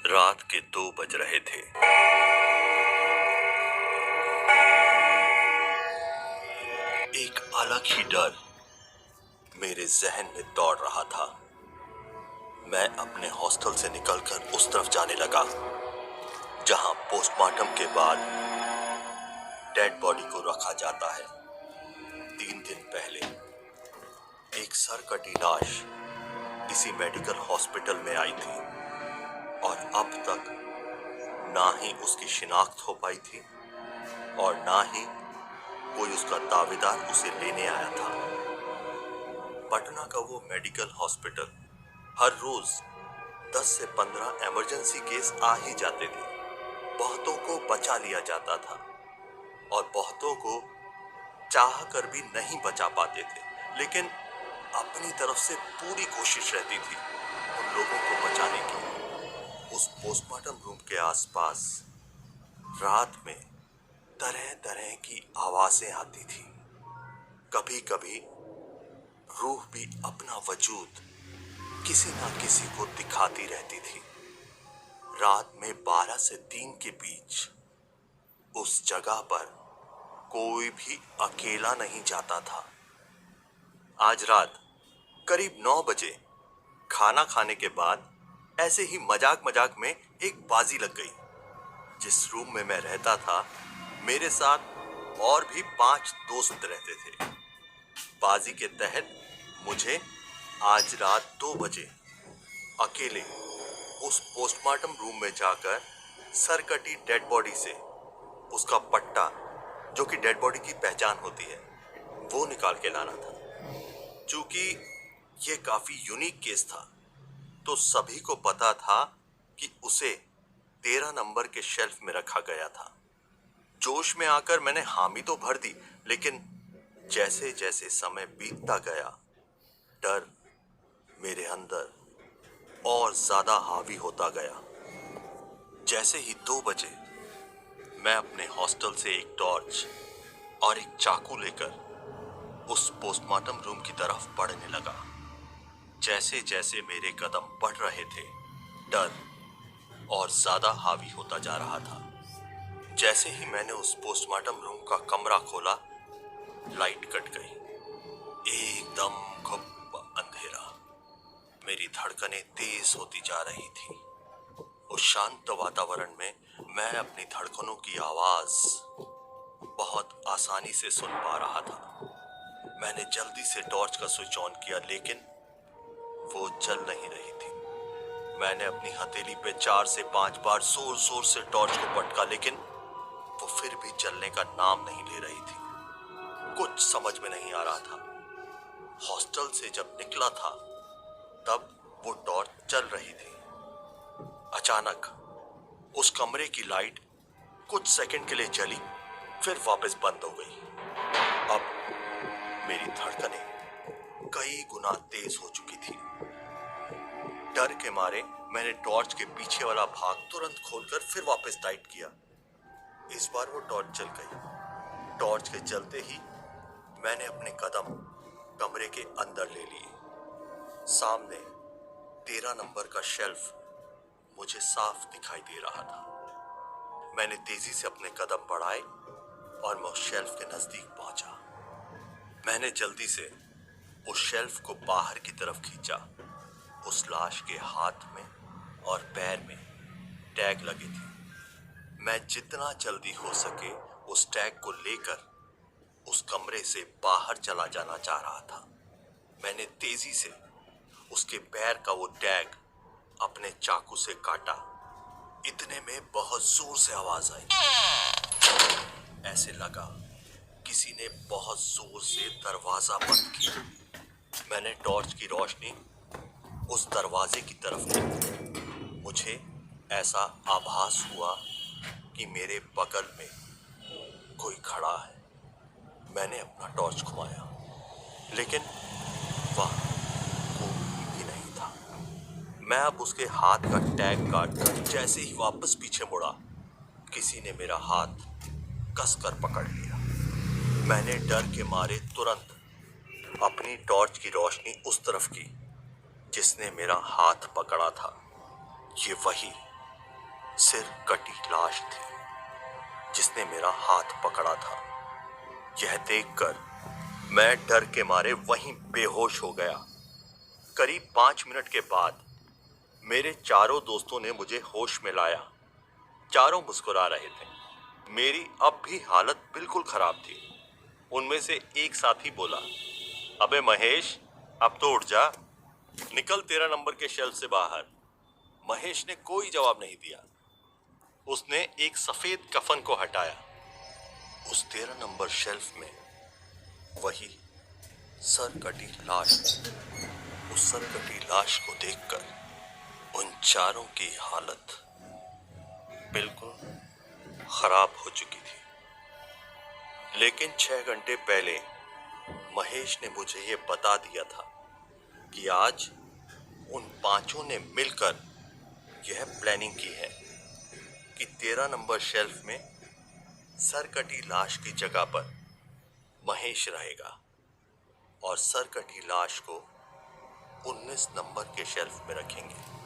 रात के 2 बज रहे थे। एक अलग ही डर मेरे जहन में दौड़ रहा था। मैं अपने हॉस्टल से निकलकर उस तरफ जाने लगा जहां पोस्टमार्टम के बाद डेड बॉडी को रखा जाता है। 3 दिन पहले एक सरकटी लाश इसी मेडिकल हॉस्पिटल में आई थी और अब तक ना ही उसकी शिनाख्त हो पाई थी और ना ही कोई उसका दावेदार उसे लेने आया था। पटना का वो मेडिकल हॉस्पिटल हर रोज 10 से 15 इमरजेंसी केस आ ही जाते थे। बहुतों को बचा लिया जाता था और बहुतों को चाह कर भी नहीं बचा पाते थे, लेकिन अपनी तरफ से पूरी कोशिश रहती थी उन लोगों को बचाने की। उस पोस्टमार्टम रूम के आसपास रात में तरह तरह की आवाजें आती थी। कभी कभी रूह भी अपना वजूद किसी ना किसी को दिखाती रहती थी। रात में 12 से 3 के बीच उस जगह पर कोई भी अकेला नहीं जाता था। आज रात करीब 9 बजे खाना खाने के बाद ऐसे ही मजाक मजाक में एक बाजी लग गई। जिस रूम में मैं रहता था मेरे साथ और भी 5 दोस्त रहते थे। बाजी के तहत मुझे आज रात 2 बजे अकेले उस पोस्टमार्टम रूम में जाकर सरकटी डेड बॉडी से उसका पट्टा, जो कि डेड बॉडी की पहचान होती है, वो निकाल के लाना था। चूंकि ये काफी यूनिक केस था तो सभी को पता था कि उसे 13 नंबर के शेल्फ में रखा गया था। जोश में आकर मैंने हामी तो भर दी, लेकिन जैसे जैसे समय बीतता गया डर मेरे अंदर और ज्यादा हावी होता गया। जैसे ही 2 बजे मैं अपने हॉस्टल से एक टॉर्च और एक चाकू लेकर उस पोस्टमार्टम रूम की तरफ बढ़ने लगा। जैसे जैसे मेरे कदम बढ़ रहे थे डर और ज्यादा हावी होता जा रहा था। जैसे ही मैंने उस पोस्टमार्टम रूम का कमरा खोला लाइट कट गई। एकदम घुप अंधेरा। मेरी धड़कनें तेज होती जा रही थी। उस शांत वातावरण में मैं अपनी धड़कनों की आवाज बहुत आसानी से सुन पा रहा था। मैंने जल्दी से टॉर्च का स्विच ऑन किया, लेकिन वो जल नहीं रही थी। मैंने अपनी हथेली पे 4 से 5 बार जोर जोर से टॉर्च को पटका, लेकिन वो फिर भी जलने का नाम नहीं ले रही थी। कुछ समझ में नहीं आ रहा था। हॉस्टल से जब निकला था तब वो टॉर्च चल रही थी। अचानक उस कमरे की लाइट कुछ सेकंड के लिए जली, फिर वापस बंद हो गई। अब मेरी धड़कनें कई गुना तेज हो चुकी थी। डर के मारे मैंने टॉर्च के पीछे वाला भाग तुरंत खोलकर फिर वापस टाइट किया। इस बार वो टॉर्च जल गई। टॉर्च के जलते ही मैंने अपने कदम कमरे के अंदर ले लिए। सामने 13 नंबर का शेल्फ मुझे साफ दिखाई दे रहा था। मैंने तेजी से अपने कदम बढ़ाए और मैं उस शेल्फ के नजदीक पहुंचा। मैंने जल्दी से उस शेल्फ को बाहर की तरफ खींचा। उस लाश के हाथ में और पैर में टैग लगी थी। मैं जितना जल्दी हो सके उस टैग को लेकर उस कमरे से बाहर चला जाना चाह रहा था। मैंने तेजी से उसके पैर का वो टैग अपने चाकू से काटा। इतने में बहुत जोर से आवाज आई। ऐसे लगा किसी ने बहुत जोर से दरवाजा बंद किया। मैंने टॉर्च की रोशनी उस दरवाजे की तरफ दी। मुझे ऐसा आभास हुआ कि मेरे बगल में कोई खड़ा है। मैंने अपना टॉर्च घुमाया, लेकिन वहां कोई भी नहीं था। मैं अब उसके हाथ का टैग काटकर जैसे ही वापस पीछे मुड़ा, किसी ने मेरा हाथ कसकर पकड़ लिया। मैंने डर के मारे तुरंत अपनी टॉर्च की रोशनी उस तरफ की जिसने मेरा हाथ पकड़ा था। ये वही सिर कटी लाश थी जिसने मेरा हाथ पकड़ा था। यह देखकर मैं डर के मारे वहीं बेहोश हो गया। करीब 5 मिनट के बाद मेरे चारों दोस्तों ने मुझे होश में लाया। चारों मुस्कुरा रहे थे। मेरी अब भी हालत बिल्कुल खराब थी। उनमें से एक साथी बोला, अबे महेश, अब तो उठ जा, निकल 13 नंबर के शेल्फ से बाहर। महेश ने कोई जवाब नहीं दिया। उसने एक सफेद कफन को हटाया। उस 13 नंबर शेल्फ में वही सर कटी लाश। उस सर कटी लाश को देखकर उन चारों की हालत बिल्कुल खराब हो चुकी थी। लेकिन 6 घंटे पहले महेश ने मुझे ये बता दिया था कि आज उन पांचों ने मिलकर यह प्लानिंग की है कि 13 नंबर शेल्फ में सरकटी लाश की जगह पर महेश रहेगा और सरकटी लाश को 19 नंबर के शेल्फ में रखेंगे।